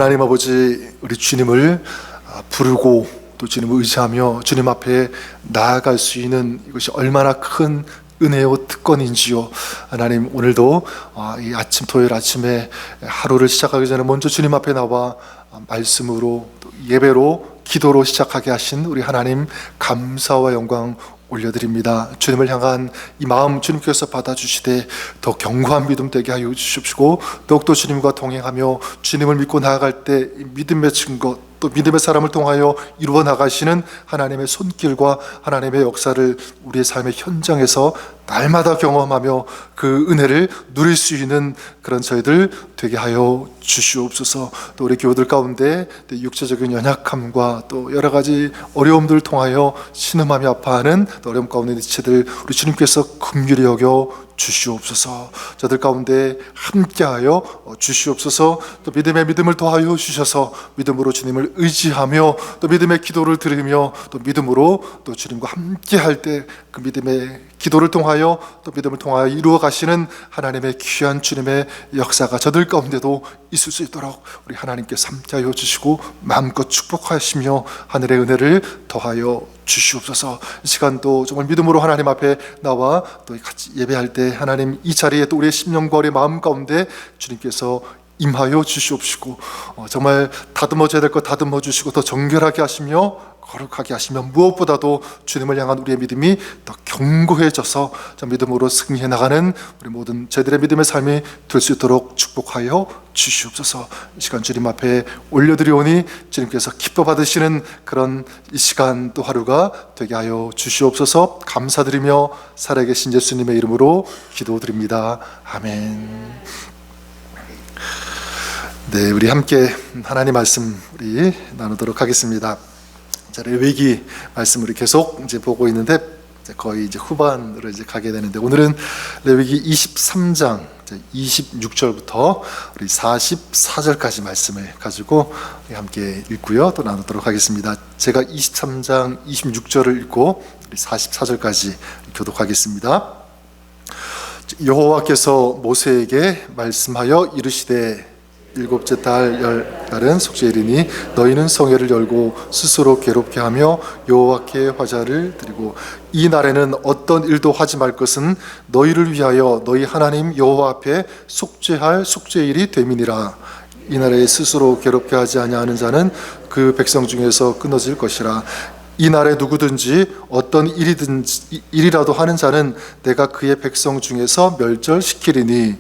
하나님 아버지, 우리 주님을 부르고 또 주님을 의지하며 주님 앞에 나아갈 수 있는 이것이 얼마나 큰 은혜요 특권인지요. 하나님, 오늘도 이 아침, 토요일 아침에 하루를 시작하기 전에 먼저 주님 앞에 나와 말씀으로 또 예배로 기도로 시작하게 하신 우리 하나님, 감사와 영광 올려드립니다. 주님을 향한 이 마음 주님께서 받아주시되 더 견고한 믿음 되게 하여 주십시고, 더욱더 주님과 동행하며 주님을 믿고 나아갈 때 믿음의 증거, 또 믿음의 사람을 통하여 이루어 나가시는 하나님의 손길과 하나님의 역사를 우리의 삶의 현장에서 날마다 경험하며 그 은혜를 누릴 수 있는 그런 저희들 되게 하여 주시옵소서. 또 우리 교우들 가운데 육체적인 연약함과 또 여러 가지 어려움들을 통하여 신음하며 아파하는 또 어려움 가운데 있는 지체들 우리 주님께서 긍휼히 여겨 주시옵소서. 저들 가운데 함께하여 주시옵소서. 또 믿음의 믿음을 더하여 주셔서 믿음으로 주님을 의지하며 또 믿음의 기도를 들으며 또 믿음으로 또 주님과 함께할 때 그 믿음의 기도를 통하여 또 믿음을 통하여 이루어 가시는 하나님의 귀한 주님의 역사가 저들 가운데도 있을 수 있도록 우리 하나님께서 함께하여 주시고 마음껏 축복하시며 하늘의 은혜를 더하여 주시옵소서. 이 시간도 정말 믿음으로 하나님 앞에 나와 또 같이 예배할 때 하나님, 이 자리에 또 우리의 심령과 우리의 마음 가운데 주님께서 임하여 주시옵시고 정말 다듬어져야 될 것 다듬어 주시고 더 정결하게 하시며 거룩하게 하시며 무엇보다도 주님을 향한 우리의 믿음이 더 견고해져서 믿음으로 승리해 나가는 우리 모든 저희들의 믿음의 삶이 될 수 있도록 축복하여 주시옵소서. 이 시간 주님 앞에 올려드리오니 주님께서 기뻐 받으시는 그런 이 시간 또 하루가 되게 하여 주시옵소서. 감사드리며 살아계신 예수님의 이름으로 기도드립니다. 아멘. 네, 우리 함께 하나님 말씀 우리 나누도록 하겠습니다. 자, 레위기 말씀 우리 계속 이제 보고 있는데 거의 이제 후반으로 이제 가게 되는데, 오늘은 레위기 23장 26절부터 우리 44절까지 말씀을 가지고 함께 읽고요 또 나누도록 하겠습니다. 제가 23장 26절을 읽고 44절까지 교독하겠습니다. 여호와께서 모세에게 말씀하여 이르시되, 일곱째 달 열 날은 속죄일이니 너희는 성회를 열고 스스로 괴롭게 하며 여호와께 화제를 드리고, 이 날에는 어떤 일도 하지 말 것은 너희를 위하여 너희 하나님 여호와 앞에 속죄할 속죄일이 됨이니라. 이 날에 스스로 괴롭게 하지 아니하는 자는 그 백성 중에서 끊어질 것이라. 이 날에 누구든지 어떤 일이라도 하는 자는 내가 그의 백성 중에서 멸절시키리니,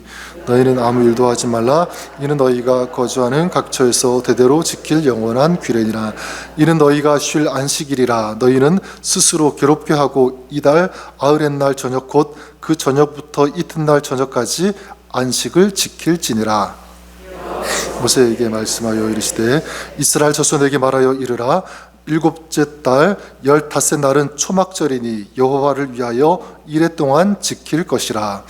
너희는 아무 일도 하지 말라. 이는 너희가 거주하는 각처에서 대대로 지킬 영원한 규례니라. 이는 너희가 쉴 안식일이라. 너희는 스스로 괴롭게 하고 이달 아흐렛날 저녁 곧 그 저녁부터 이튿날 저녁까지 안식을 지킬지니라. 모세에게 말씀하여 이르시되, 이스라엘 자손에게 말하여 이르라. 일곱째 달 15째 날은 초막절이니 여호와를 위하여 이레 동안 지킬 것이라.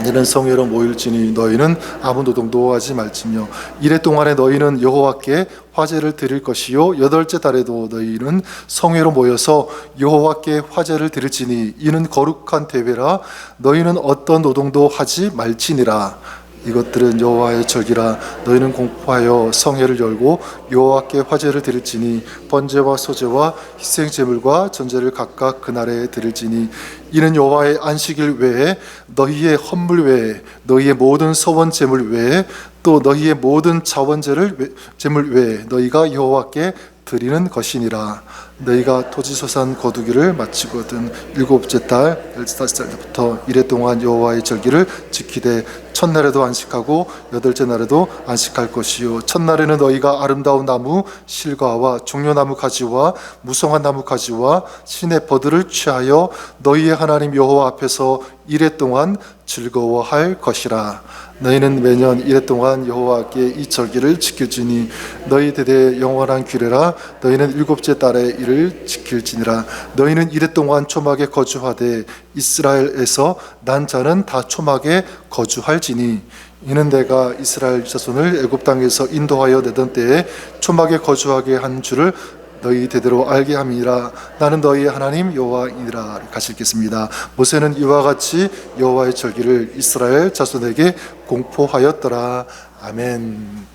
이는 성회로 모일지니 너희는 아무 노동도 하지 말지며, 이레 동안에 너희는 여호와께 화제를 드릴 것이요, 8째 달에도 너희는 성회로 모여서 여호와께 화제를 드릴지니 이는 거룩한 대회라. 너희는 어떤 노동도 하지 말지니라. 이것들은 여호와의 절기라. 너희는 공포하여 성회를 열고 여호와께 화제를 드릴지니 번제와 소제와 희생 제물과 전제를 각각 그날에 드릴지니, 이는 여호와의 안식일 외에 너희의 헌물 외에 너희의 모든 서원 제물 외에 또 너희의 모든 자원제를 제물 외에 너희가 여호와께 드리는 것이니라. 너희가 토지소산 거두기를 마치거든 일곱째 달 15살부터 이레 동안 여호와의 절기를 지키되, 첫날에도 안식하고 8째 날에도 안식할 것이요, 첫날에는 너희가 아름다운 나무 실과와 종려나무 가지와 무성한 나무 가지와 신의 버들을 취하여 너희의 하나님 여호와 앞에서 이레 동안 즐거워할 것이라. 너희는 매년 이레 동안 여호와께 이 절기를 지킬지니 너희 대대의 영원한 규례라. 너희는 일곱째 달에 이를 지킬지니라. 너희는 이레 동안 초막에 거주하되 이스라엘에서 난 자는 다 초막에 거주할지니, 이는 내가 이스라엘 자손을 애굽 땅에서 인도하여 내던 때에 초막에 거주하게 한 줄을 너희 대대로 알게 함이라. 나는 너희의 하나님 여호와이니라. 같이 읽겠습니다. 모세는 이와 같이 여호와의 절기를 이스라엘 자손에게 공포하였더라. 아멘.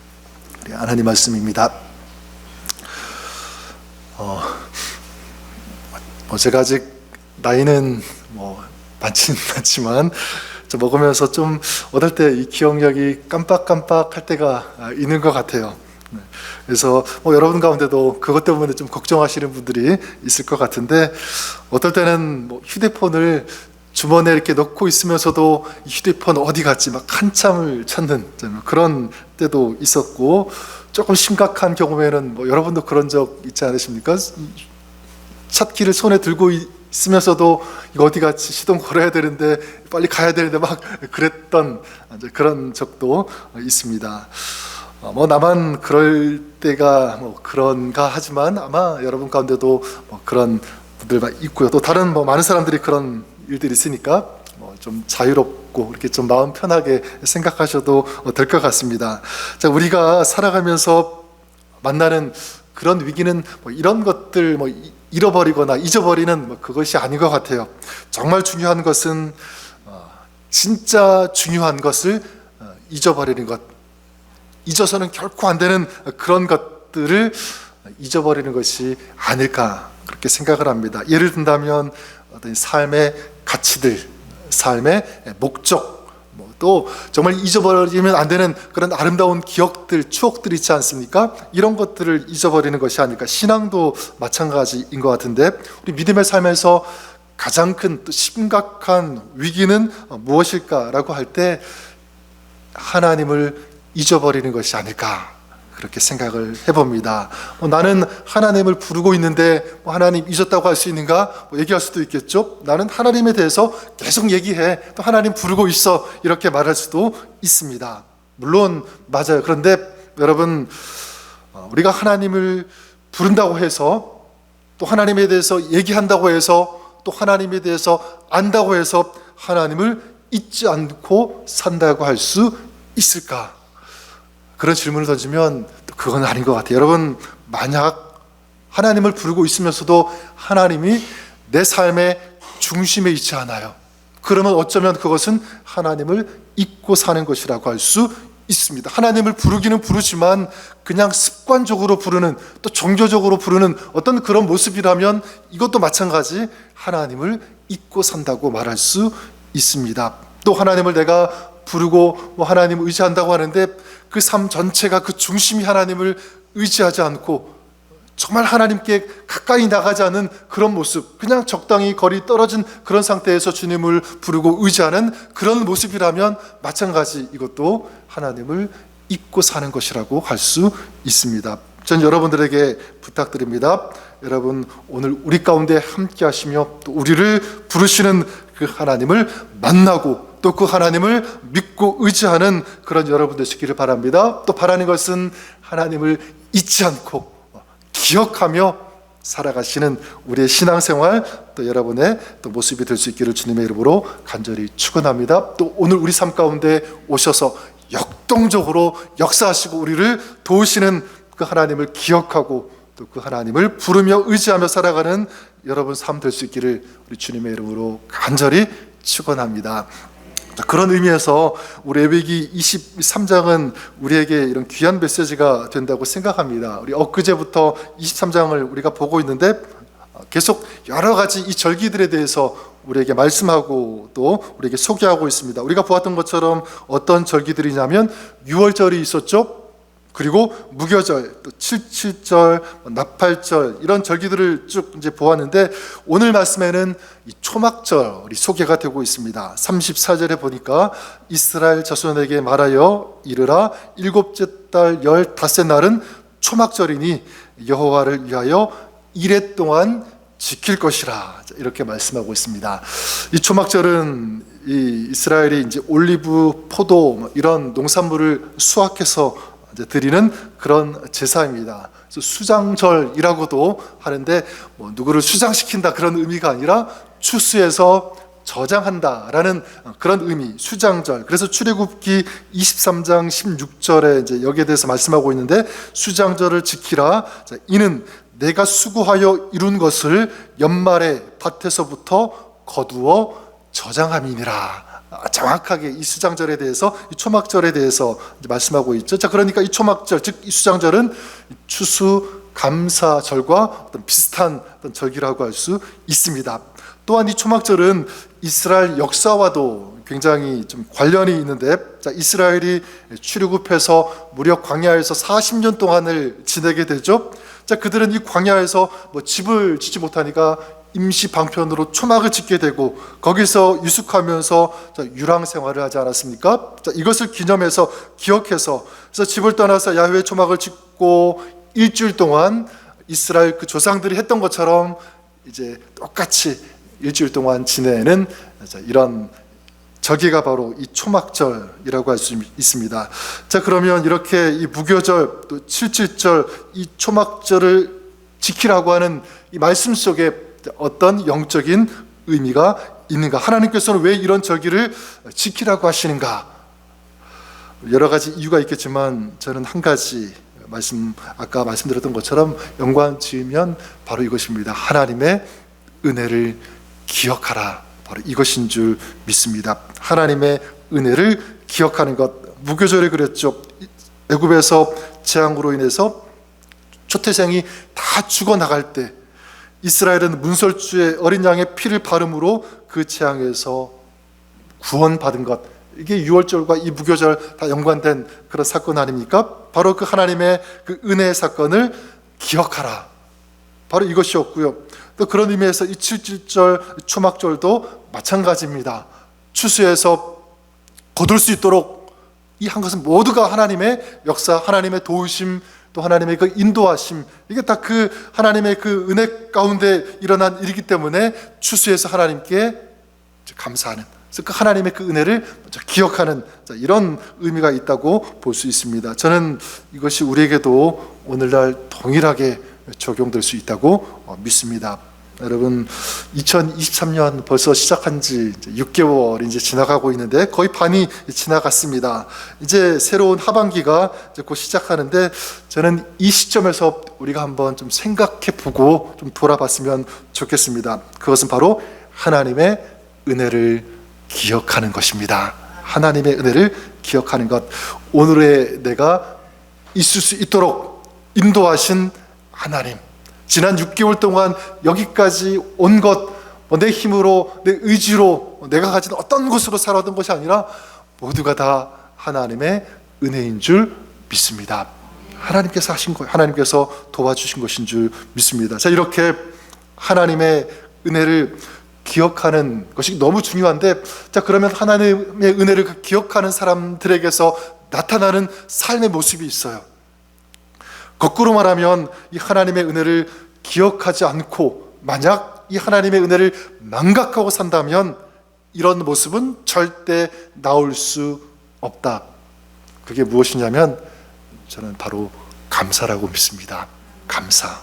우리 하나님 말씀입니다. 제가 아직 나이는 많지는 않지만 먹으면서 좀 어떨 때 이 기억력이 깜빡깜빡할 때가 있는 것 같아요. 그래서 여러분 가운데도 그것 때문에 좀 걱정하시는 분들이 있을 것 같은데, 어떨 때는 휴대폰을 주머니에 이렇게 넣고 있으면서도 이 휴대폰 어디 갔지 막 한참을 찾는 그런 때도 있었고, 조금 심각한 경우에는 여러분도 그런 적 있지 않으십니까? 찾기를 손에 들고 있으면서도 이거 어디 갔지, 시동 걸어야 되는데 빨리 가야 되는데 막 그랬던 그런 적도 있습니다. 나만 그럴 때가 그런가 하지만 아마 여러분 가운데도 그런 분들 있고요. 또 다른 많은 사람들이 그런 일들이 있으니까 좀 자유롭고 이렇게 좀 마음 편하게 생각하셔도 될 것 같습니다. 자, 우리가 살아가면서 만나는 그런 위기는 이런 것들 잃어버리거나 잊어버리는 그것이 아닌 것 같아요. 정말 중요한 것은 진짜 중요한 것을 잊어버리는 것, 잊어서는 결코 안 되는 그런 것들을 잊어버리는 것이 아닐까, 그렇게 생각을 합니다. 예를 든다면 어떤 삶의 가치들, 삶의 목적, 또 정말 잊어버리면 안 되는 그런 아름다운 기억들, 추억들 있지 않습니까? 이런 것들을 잊어버리는 것이 아닐까. 신앙도 마찬가지인 것 같은데, 우리 믿음의 삶에서 가장 큰 또 심각한 위기는 무엇일까라고 할 때 하나님을 잊어버리는 것이 아닐까, 그렇게 생각을 해봅니다. 나는 하나님을 부르고 있는데 하나님 잊었다고 할 수 있는가? 얘기할 수도 있겠죠. 나는 하나님에 대해서 계속 얘기해, 또 하나님 부르고 있어, 이렇게 말할 수도 있습니다. 물론 맞아요. 그런데 여러분, 우리가 하나님을 부른다고 해서, 또 하나님에 대해서 얘기한다고 해서, 또 하나님에 대해서 안다고 해서 하나님을 잊지 않고 산다고 할 수 있을까? 그런 질문을 던지면 그건 아닌 것 같아요. 여러분, 만약 하나님을 부르고 있으면서도 하나님이 내 삶의 중심에 있지 않아요, 그러면 어쩌면 그것은 하나님을 잊고 사는 것이라고 할 수 있습니다. 하나님을 부르기는 부르지만 그냥 습관적으로 부르는, 또 정교적으로 부르는 어떤 그런 모습이라면 이것도 마찬가지 하나님을 잊고 산다고 말할 수 있습니다. 또 하나님을 내가 부르고 하나님을 의지한다고 하는데 그 삶 전체가, 그 중심이 하나님을 의지하지 않고 정말 하나님께 가까이 나가지 않은 그런 모습, 그냥 적당히 거리 떨어진 그런 상태에서 주님을 부르고 의지하는 그런 모습이라면 마찬가지 이것도 하나님을 잊고 사는 것이라고 할 수 있습니다. 전 여러분들에게 부탁드립니다. 여러분, 오늘 우리 가운데 함께 하시며 또 우리를 부르시는 그 하나님을 만나고 또 그 하나님을 믿고 의지하는 그런 여러분 되시기를 바랍니다. 또 바라는 것은 하나님을 잊지 않고 기억하며 살아가시는 우리의 신앙생활, 또 여러분의 또 모습이 될 수 있기를 주님의 이름으로 간절히 축원합니다. 또 오늘 우리 삶 가운데 오셔서 역동적으로 역사하시고 우리를 도우시는 그 하나님을 기억하고 또 그 하나님을 부르며 의지하며 살아가는 여러분 삶 될 수 있기를 우리 주님의 이름으로 간절히 축원합니다. 그런 의미에서 우리 레위기 23장은 우리에게 이런 귀한 메시지가 된다고 생각합니다. 우리 엊그제부터 23장을 우리가 보고 있는데 계속 여러 가지 이 절기들에 대해서 우리에게 말씀하고 또 우리에게 소개하고 있습니다. 우리가 보았던 것처럼 어떤 절기들이냐면 유월절이 있었죠. 그리고 무교절, 또 칠칠절, 나팔절, 이런 절기들을 쭉 이제 보았는데 오늘 말씀에는 이 초막절이 소개가 되고 있습니다. 34절에 보니까 이스라엘 자손에게 말하여 이르라, 일곱째 달 15째 날은 초막절이니 여호와를 위하여 이레 동안 지킬 것이라, 이렇게 말씀하고 있습니다. 이 초막절은 이 이스라엘이 이제 올리브, 포도 이런 농산물을 수확해서 드리는 그런 제사입니다. 그래서 수장절이라고도 하는데 누구를 수장시킨다 그런 의미가 아니라 추수해서 저장한다라는 그런 의미, 수장절. 그래서 출애굽기 23장 16절에 이제 여기에 대해서 말씀하고 있는데, 수장절을 지키라. 자, 이는 내가 수고하여 이룬 것을 연말에 밭에서부터 거두어 저장함이니라 정확하게 이 수장절에 대해서, 이 초막절에 대해서 이제 말씀하고 있죠. 자, 그러니까 이 초막절, 즉 이 수장절은 추수감사절과 어떤 비슷한 어떤 절기라고 할 수 있습니다. 또한 이 초막절은 이스라엘 역사와도 굉장히 좀 관련이 있는데, 자, 이스라엘이 출애굽해서 무려 광야에서 40년 동안을 지내게 되죠. 자, 그들은 이 광야에서 집을 짓지 못하니까 임시 방편으로 초막을 짓게 되고, 거기서 유숙하면서 유랑 생활을 하지 않았습니까? 자, 이것을 기념해서, 기억해서, 그래서 집을 떠나서 야훼 초막을 짓고 일주일 동안 이스라엘 그 조상들이 했던 것처럼 이제 똑같이 일주일 동안 지내는 이런 절기가 바로 이 초막절이라고 할 수 있습니다. 자, 그러면 이렇게 이 무교절, 또 칠칠절, 이 초막절을 지키라고 하는 이 말씀 속에 어떤 영적인 의미가 있는가? 하나님께서는 왜 이런 절기를 지키라고 하시는가? 여러 가지 이유가 있겠지만 저는 한 가지 아까 말씀드렸던 것처럼 연관 지으면 바로 이것입니다. 하나님의 은혜를 기억하라. 바로 이것인 줄 믿습니다. 하나님의 은혜를 기억하는 것. 무교절에 그랬죠. 애굽에서 재앙으로 인해서 초태생이 다 죽어나갈 때 이스라엘은 문설주에 어린 양의 피를 바름으로 그 재앙에서 구원받은 것. 이게 유월절과 이 무교절 다 연관된 그런 사건 아닙니까? 바로 그 하나님의 그 은혜의 사건을 기억하라. 바로 이것이었고요. 또 그런 의미에서 이 칠칠절, 초막절도 마찬가지입니다. 추수해서 거둘 수 있도록 이 한 것은 모두가 하나님의 역사, 하나님의 도우심, 또 하나님의 그 인도하심, 이게 다 그 하나님의 그 은혜 가운데 일어난 일이기 때문에 추수해서 하나님께 감사하는, 그래서 그 하나님의 그 은혜를 기억하는 이런 의미가 있다고 볼 수 있습니다. 저는 이것이 우리에게도 오늘날 동일하게 적용될 수 있다고 믿습니다. 여러분, 2023년 벌써 시작한 지 6개월이 이제 지나가고 있는데 거의 반이 지나갔습니다. 이제 새로운 하반기가 이제 곧 시작하는데, 저는 이 시점에서 우리가 한번 좀 생각해 보고 좀 돌아봤으면 좋겠습니다. 그것은 바로 하나님의 은혜를 기억하는 것입니다. 하나님의 은혜를 기억하는 것. 오늘의 내가 있을 수 있도록 인도하신 하나님, 지난 6개월 동안 여기까지 온 것, 내 힘으로, 내 의지로, 내가 가진 어떤 것으로 살아왔던 것이 아니라 모두가 다 하나님의 은혜인 줄 믿습니다. 하나님께서 하신 거예요. 하나님께서 도와주신 것인 줄 믿습니다. 자, 이렇게 하나님의 은혜를 기억하는 것이 너무 중요한데, 자, 그러면 하나님의 은혜를 기억하는 사람들에게서 나타나는 삶의 모습이 있어요. 거꾸로 말하면 이 하나님의 은혜를 기억하지 않고 만약 이 하나님의 은혜를 망각하고 산다면 이런 모습은 절대 나올 수 없다. 그게 무엇이냐면 저는 바로 감사라고 믿습니다. 감사.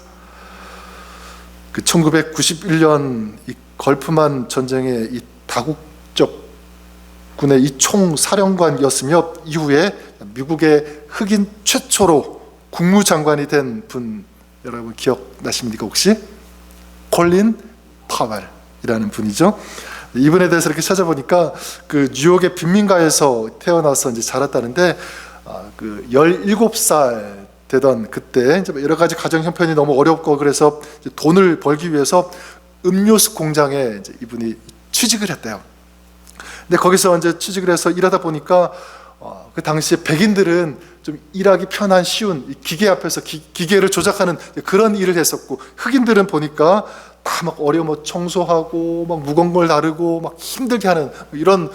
그 1991년 이 걸프만 전쟁의 이 다국적 군의 이 총사령관이었으며 이후에 미국의 흑인 최초로 국무장관이 된 분, 여러분 기억나십니까 혹시? 콜린 파웰이라는 분이죠. 이분에 대해서 이렇게 찾아보니까 그 뉴욕의 빈민가에서 태어나서 이제 자랐다는데, 그 17살 되던 그때 이제 여러 가지 가정 형편이 너무 어렵고 그래서 이제 돈을 벌기 위해서 음료수 공장에 이제 이분이 취직을 했대요. 근데 거기서 이제 취직을 해서 일하다 보니까 그 당시에 백인들은 좀 일하기 편한 쉬운 이 기계 앞에서 기계를 조작하는 그런 일을 했었고, 흑인들은 보니까 다 막 어려워 청소하고 막 무거운 걸 다루고 막 힘들게 하는 이런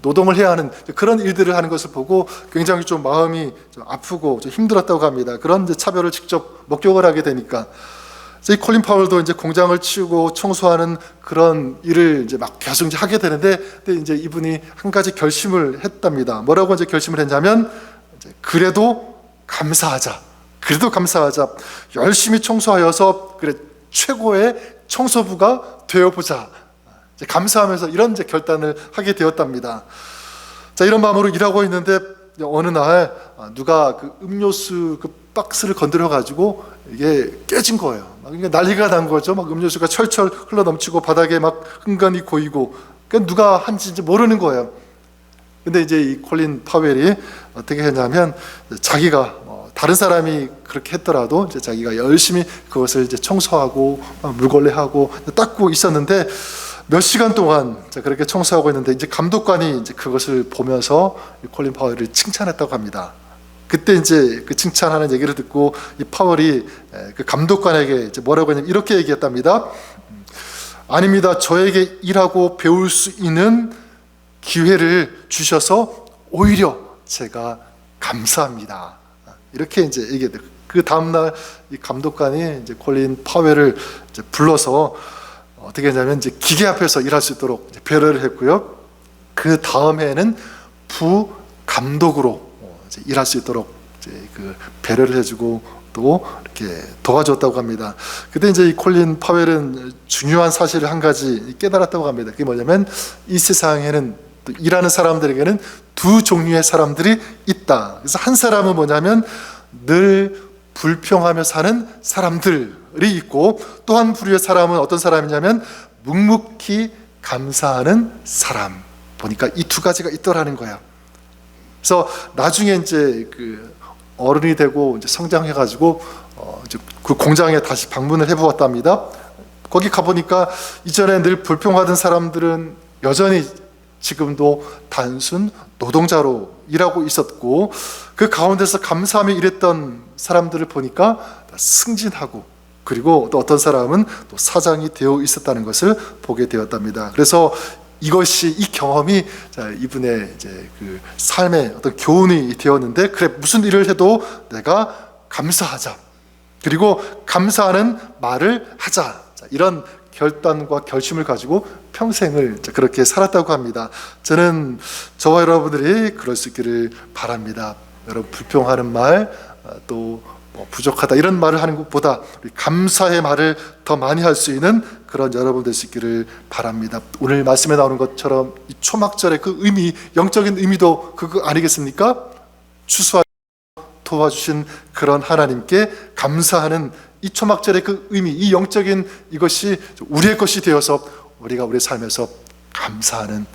노동을 해야 하는 그런 일들을 하는 것을 보고 굉장히 좀 마음이 좀 아프고 좀 힘들었다고 합니다. 그런 이제 차별을 직접 목격을 하게 되니까. 이 콜린 파월도 이제 공장을 치우고 청소하는 그런 일을 이제 막 계속 이제 하게 되는데, 근데 이제 이분이 한 가지 결심을 했답니다. 뭐라고 이제 결심을 했냐면, 이제 그래도 감사하자. 열심히 청소하여서 그래 최고의 청소부가 되어보자. 이제 감사하면서 이런 이제 결단을 하게 되었답니다. 자, 이런 마음으로 일하고 있는데 어느 날 누가 그 음료수 그 박스를 건드려 가지고 이게 깨진 거예요. 막 난리가 난 거죠. 막 음료수가 철철 흘러 넘치고 바닥에 막 흥건히 고이고, 그러니까 누가 한지 이제 모르는 거예요. 근데 이제 이 콜린 파웰이 어떻게 했냐면 자기가 다른 사람이 그렇게 했더라도 이제 자기가 열심히 그것을 이제 청소하고 물걸레하고 닦고 있었는데 몇 시간 동안 그렇게 청소하고 있는데 이제 감독관이 이제 그것을 보면서 콜린 파웰을 칭찬했다고 합니다. 그때 이제 그 칭찬하는 얘기를 듣고 이 파월이 그 감독관에게 이제 뭐라고 했냐면 이렇게 얘기했답니다. 아닙니다. 저에게 일하고 배울 수 있는 기회를 주셔서 오히려 제가 감사합니다. 이렇게 이제 얘기했대요. 그 다음날 이 감독관이 이제 콜린 파웰을 이제 불러서 어떻게 했냐면 이제 기계 앞에서 일할 수 있도록 이제 배려를 했고요. 그 다음에는 부 감독으로 이제 일할 수 있도록 이제 그 배려를 해주고 또 이렇게 도와줬다고 합니다. 그때 이제 이 콜린 파웰은 중요한 사실을 한 가지 깨달았다고 합니다. 그게 뭐냐면 이 세상에는 또 일하는 사람들에게는 두 종류의 사람들이 있다. 그래서 한 사람은 뭐냐면 늘 불평하며 사는 사람들이 있고 또 한 부류의 사람은 어떤 사람이냐면 묵묵히 감사하는 사람. 보니까 이 두 가지가 있더라는 거야. 그래서 나중에 이제 그 어른이 되고 이제 성장해가지고 이제 그 공장에 다시 방문을 해보았답니다. 거기 가보니까 이전에 늘 불평하던 사람들은 여전히 지금도 단순 노동자로 일하고 있었고 그 가운데서 감사하며 일했던 사람들을 보니까 승진하고 그리고 또 어떤 사람은 또 사장이 되어 있었다는 것을 보게 되었답니다. 그래서 이것이 이 경험이 이분의 이제 그 삶의 어떤 교훈이 되었는데 그래 무슨 일을 해도 내가 감사하자 그리고 감사하는 말을 하자 이런 결단과 결심을 가지고 평생을 그렇게 살았다고 합니다. 저는 저와 여러분들이 그럴 수 있기를 바랍니다. 여러분 불평하는 말 또 부족하다 이런 말을 하는 것보다 감사의 말을 더 많이 할 수 있는 그런 여러분 될 수 있기를 바랍니다. 오늘 말씀에 나오는 것처럼 이 초막절의 그 의미, 영적인 의미도 그거 아니겠습니까? 추수하고 도와주신 그런 하나님께 감사하는 이 초막절의 그 의미, 이 영적인 이것이 우리의 것이 되어서 우리가 우리의 삶에서 감사하는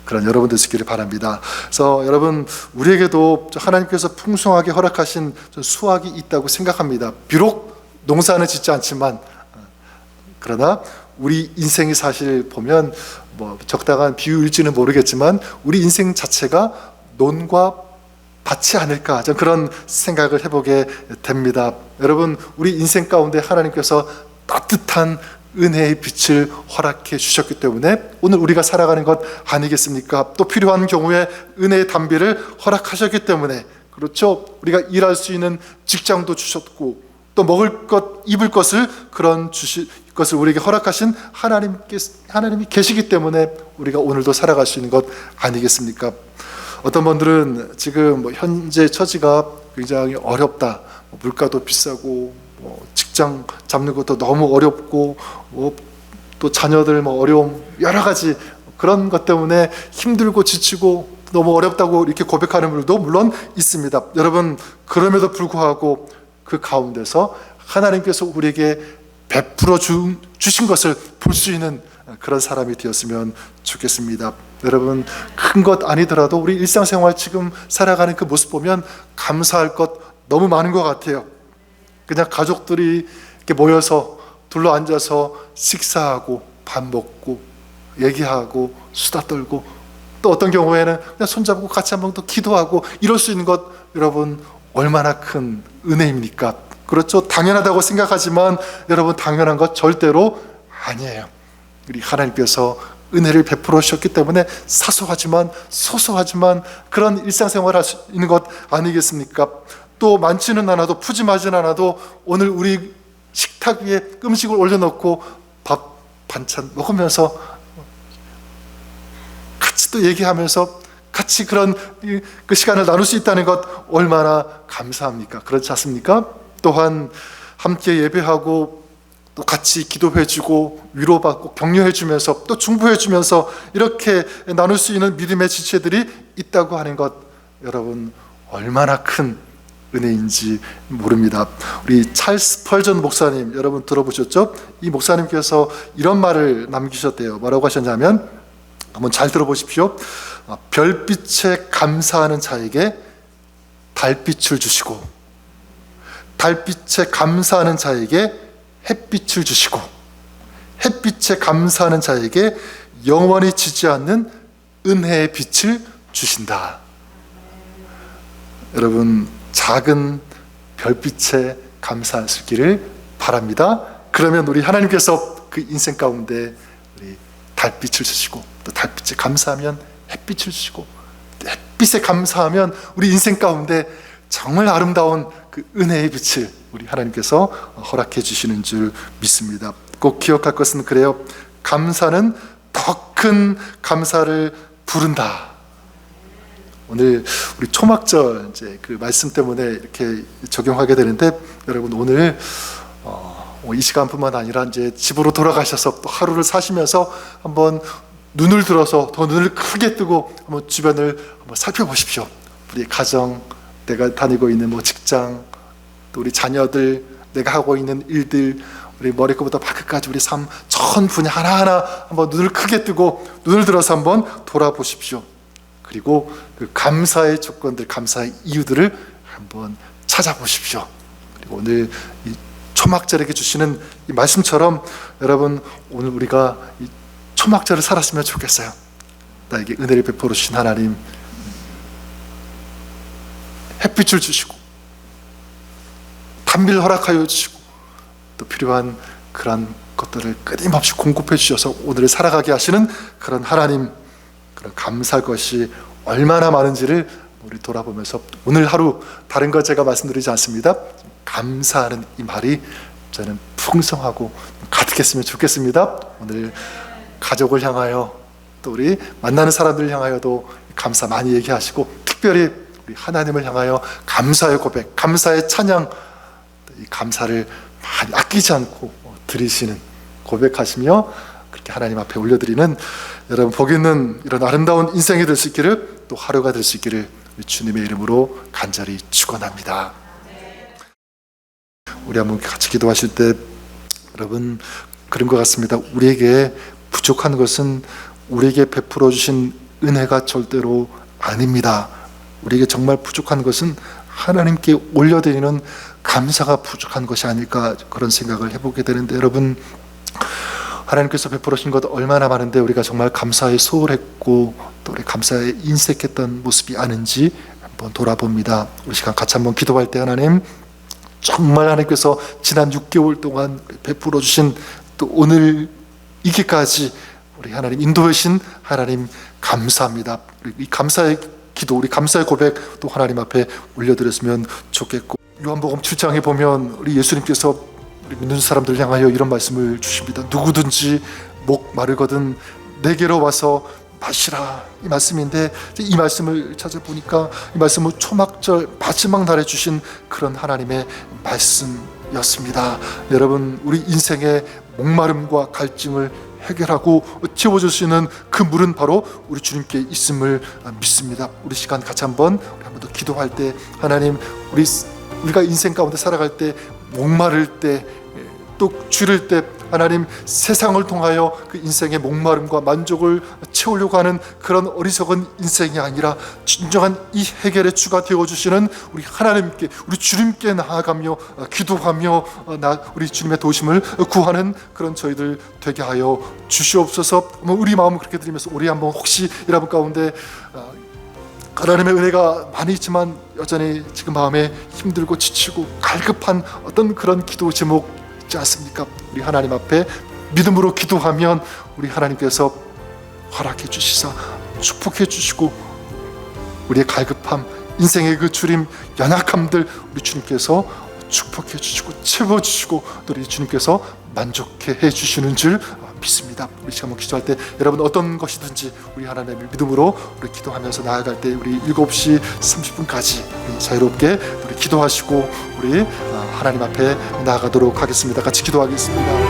그런 여러분 될 수 있기를 바랍니다. 그래서 여러분 우리에게도 하나님께서 풍성하게 허락하신 수확이 있다고 생각합니다. 비록 농사는 짓지 않지만 그러나 우리 인생이 사실 보면 뭐 적당한 비유일지는 모르겠지만 우리 인생 자체가 논과 밭이 아닐까 저는 그런 생각을 해보게 됩니다. 여러분 우리 인생 가운데 하나님께서 따뜻한 은혜의 빛을 허락해 주셨기 때문에 오늘 우리가 살아가는 것 아니겠습니까? 또 필요한 경우에 은혜의 담비를 허락하셨기 때문에 그렇죠. 우리가 일할 수 있는 직장도 주셨고 또 먹을 것, 입을 것을 그런 주실 것을 우리에게 허락하신 하나님이 계시기 때문에 우리가 오늘도 살아갈 수 있는 것 아니겠습니까? 어떤 분들은 지금 현재 처지가 굉장히 어렵다. 물가도 비싸고 직장 잡는 것도 너무 어렵고 또 자녀들 어려움 여러 가지 그런 것 때문에 힘들고 지치고 너무 어렵다고 이렇게 고백하는 분들도 물론 있습니다. 여러분 그럼에도 불구하고 그 가운데서 하나님께서 우리에게 베풀어 주신 것을 볼 수 있는 그런 사람이 되었으면 좋겠습니다. 여러분 큰 것 아니더라도 우리 일상생활 지금 살아가는 그 모습 보면 감사할 것 너무 많은 것 같아요. 그냥 가족들이 이렇게 모여서 둘러 앉아서 식사하고 밥 먹고 얘기하고 수다 떨고 또 어떤 경우에는 그냥 손잡고 같이 한번 더 기도하고 이럴 수 있는 것 여러분 얼마나 큰 은혜입니까? 그렇죠. 당연하다고 생각하지만 여러분 당연한 것 절대로 아니에요. 우리 하나님께서 은혜를 베풀어 주셨기 때문에 사소하지만 소소하지만 그런 일상생활을 할 수 있는 것 아니겠습니까? 또 많지는 않아도 푸짐하지는 않아도 오늘 우리 식탁 위에 음식을 올려놓고 밥 반찬 먹으면서 같이 또 얘기하면서 같이 그런 그 시간을 나눌 수 있다는 것 얼마나 감사합니까? 그렇지 않습니까? 또한 함께 예배하고 또 같이 기도해주고 위로받고 격려해주면서 또 중보해주면서 이렇게 나눌 수 있는 믿음의 지체들이 있다고 하는 것 여러분 얼마나 큰 은혜인지 모릅니다. 우리 찰스 펄전 목사님 여러분 들어보셨죠? 이 목사님께서 이런 말을 남기셨대요. 뭐라고 하셨냐면 한번 잘 들어보십시오. 별빛에 감사하는 자에게 달빛을 주시고, 달빛에 감사하는 자에게 햇빛을 주시고, 햇빛에 감사하는 자에게 영원히 지지 않는 은혜의 빛을 주신다. 여러분, 작은 별빛에 감사하시기를 바랍니다. 그러면 우리 하나님께서 그 인생 가운데 우리 달빛을 주시고, 또 달빛에 감사하면 햇빛을 주시고, 햇빛에 감사하면 우리 인생 가운데 정말 아름다운 그 은혜의 빛을 우리 하나님께서 허락해 주시는 줄 믿습니다. 꼭 기억할 것은 그래요. 감사는 더 큰 감사를 부른다. 오늘 우리 초막절 이제 그 말씀 때문에 이렇게 적용하게 되는데, 여러분 오늘 이 시간뿐만 아니라 이제 집으로 돌아가셔서 또 하루를 사시면서 한번 눈을 들어서 더 눈을 크게 뜨고 한번 주변을 한번 살펴보십시오. 우리 가정, 내가 다니고 있는 뭐 직장, 또 우리 자녀들, 내가 하고 있는 일들, 우리 머리끝부터 발끝까지 우리 삶 전 분야 하나하나 한번 눈을 크게 뜨고 눈을 들어서 한번 돌아보십시오. 그리고 그 감사의 조건들, 감사의 이유들을 한번 찾아보십시오. 그리고 오늘 이 초막절에게 주시는 이 말씀처럼 여러분 오늘 우리가 이 초막절을 살았으면 좋겠어요. 나에게 은혜를 베풀어 주신 하나님, 햇빛을 주시고 단비를 허락하여 주시고 또 필요한 그런 것들을 끊임없이 공급해 주셔서 오늘을 살아가게 하시는 그런 하나님, 그런 감사할 것이 얼마나 많은지를 우리 돌아보면서 오늘 하루 다른 것 제가 말씀드리지 않습니다. 감사하는 이 말이 저는 풍성하고 가득했으면 좋겠습니다. 오늘 가족을 향하여 또 우리 만나는 사람들을 향하여도 감사 많이 얘기하시고, 특별히 우리 하나님을 향하여 감사의 고백, 감사의 찬양, 이 감사를 많이 아끼지 않고 드리시는, 고백하시며 그렇게 하나님 앞에 올려드리는 여러분 복 있는 이런 아름다운 인생이 될 수 있기를, 또 하루가 될 수 있기를 주님의 이름으로 간절히 축원합니다. 우리 한번 같이 기도하실 때 여러분 그런 것 같습니다. 우리에게 부족한 것은 우리에게 베풀어 주신 은혜가 절대로 아닙니다. 우리에게 정말 부족한 것은 하나님께 올려드리는 감사가 부족한 것이 아닐까, 그런 생각을 해보게 되는데, 여러분 하나님께서 베풀어 주신 것 얼마나 많은데 우리가 정말 감사에 소홀했고 또 우리 감사에 인색했던 모습이 아닌지 한번 돌아봅니다. 우리 시간 같이 한번 기도할 때, 하나님 정말 하나님께서 지난 6개월 동안 베풀어 주신 또 오늘 이기까지 우리 하나님 인도해 주신 하나님 감사합니다. 이 감사의 기도, 우리 감사의 고백 또 하나님 앞에 올려드렸으면 좋겠고, 요한복음 7장에 보면 우리 예수님께서 우리 믿는 사람들 향하여 이런 말씀을 주십니다. 누구든지 목 마르거든 내게로 와서 마시라, 이 말씀인데, 이 말씀을 찾아보니까 이 말씀은 초막절 마지막 날에 주신 그런 하나님의 말씀이었습니다. 여러분 우리 인생의 목마름과 갈증을 해결하고 채워줄 수 있는 그 물은 바로 우리 주님께 있음을 믿습니다. 우리 시간 같이 한번 더 기도할 때, 하나님 우리가 인생 가운데 살아갈 때 목마를 때, 또 줄일 때, 하나님 세상을 통하여 그 인생의 목마름과 만족을 채우려고 하는 그런 어리석은 인생이 아니라 진정한 이 해결의 주가 되어주시는 우리 하나님께, 우리 주님께 나아가며 기도하며 우리 주님의 도심을 구하는 그런 저희들 되게 하여 주시옵소서. 우리 마음을 그렇게 드리면서 우리 한번 혹시 여러분 가운데 하나님의 은혜가 많이 있지만 여전히 지금 마음에 힘들고 지치고 갈급한 어떤 그런 기도 제목 있지 않습니까? 우리 하나님 앞에 믿음으로 기도하면 우리 하나님께서 허락해 주시사 축복해 주시고, 우리의 갈급함, 인생의 그 주림, 연약함들 우리 주님께서 축복해 주시고 채워주시고 또 우리 주님께서 만족해 해주시는 줄 믿습니다. 우리 시간 한번 기도할 때 여러분 어떤 것이든지 우리 하나님의 믿음으로 우리 기도하면서 나아갈 때 우리 7시 30분까지 우리 자유롭게 우리 기도하시고 우리 하나님 앞에 나아가도록 하겠습니다. 같이 기도하겠습니다.